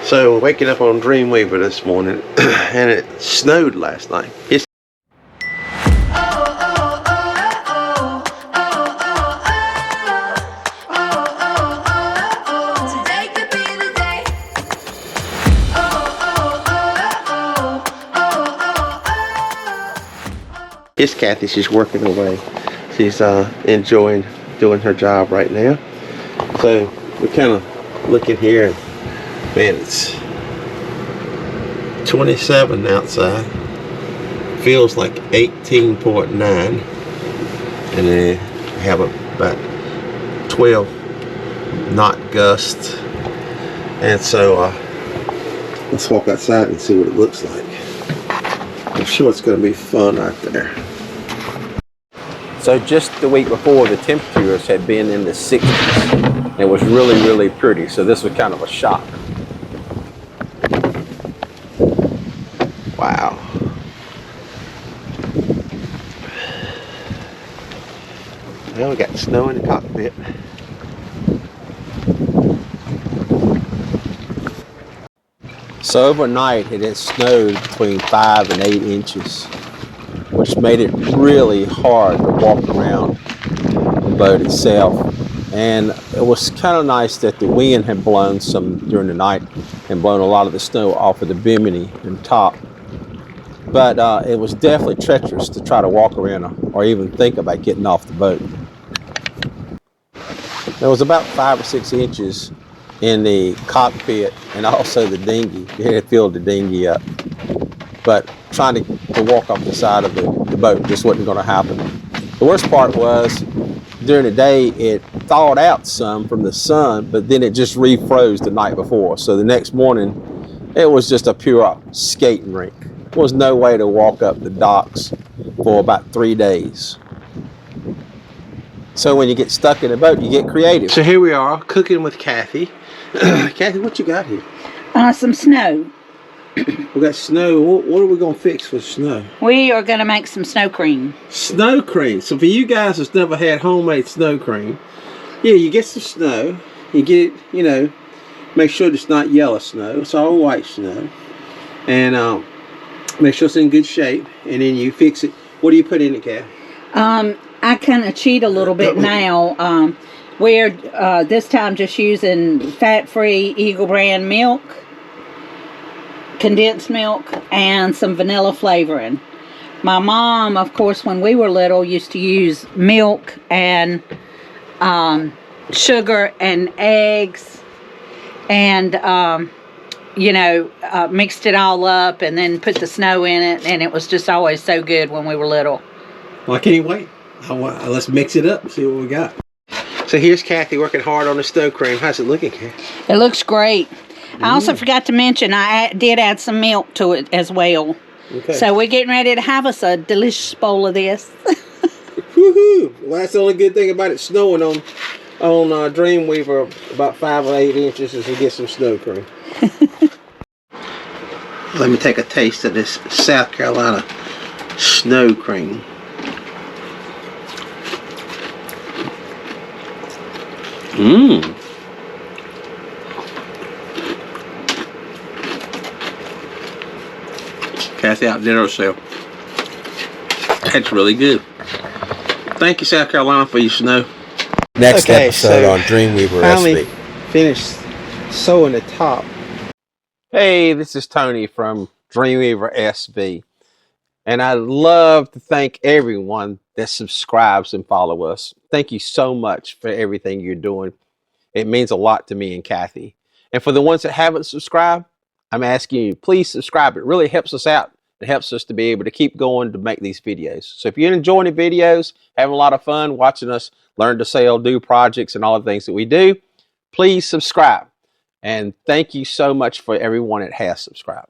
So waking up on Dreamweaver this morning and it snowed last night. It's Kathy, she's working away. She's enjoying doing her job right now. So we kind of looking here and man, it's 27 outside. Feels like 18.9. And then we have about 12 knot gusts. And so let's walk outside and see what it looks like. I'm sure it's going to be fun out there. So just the week before, the temperatures had been in the 60s. It was really, really pretty. So this was kind of a shock. Wow. Well, we got snow in the cockpit. So overnight it had snowed between 5 and 8 inches, which made it really hard to walk around the boat itself. And it was kind of nice that the wind had blown some during the night and blown a lot of the snow off of the bimini and top. But it was definitely treacherous to try to walk around or even think about getting off the boat. There was about 5 or 6 inches in the cockpit and also the dinghy. It had filled the dinghy up. But trying to walk off the side of the boat just wasn't going to happen. The worst part was during the day it thawed out some from the sun, but then it just refroze the night before. So the next morning it was just a pure skating rink. There was no way to walk up the docks for about 3 days. So when you get stuck in a boat, you get creative. So here we are cooking with Kathy. Kathy, what you got here? Some snow. We got snow. What are we going to fix with snow? We are going to make some snow cream. Snow cream. So for you guys that's never had homemade snow cream, yeah, you get some snow. You get it, you know, make sure it's not yellow snow. It's all white snow. And make sure it's in good shape. And then you fix it. What do you put in it, Kathy? I kind of cheat a little bit now. We're this time just using fat-free Eagle brand milk, condensed milk, and some vanilla flavoring. My mom, of course, when we were little, used to use milk and sugar and eggs and, you know, mixed it all up and then put the snow in it, and it was just always so good when we were little. Well, I can't wait. Let's mix it up and see what we got. So here's Kathy working hard on the snow cream. How's it looking, Kathy? It looks great. I also forgot to mention I did add some milk to it as well. Okay. So we're getting ready to have us a delicious bowl of this. Woohoo! Well, that's the only good thing about it snowing on Dreamweaver about 5 or 8 inches is we get some snow cream. Let me take a taste of this South Carolina snow cream. Mmm. Kathy outdid herself. That's really good. Thank you, South Carolina, for your snow. Next episode on Dreamweaver SB. Finished sewing the top. Hey, this is Tony from Dreamweaver SB. And I'd love to thank everyone that subscribes and follow us. Thank you so much for everything you're doing. It means a lot to me and Kathy. And for the ones that haven't subscribed, I'm asking you, please subscribe. It really helps us out. It helps us to be able to keep going to make these videos. So if you're enjoying the videos, having a lot of fun watching us learn to sail, do projects, and all the things that we do, please subscribe. And thank you so much for everyone that has subscribed.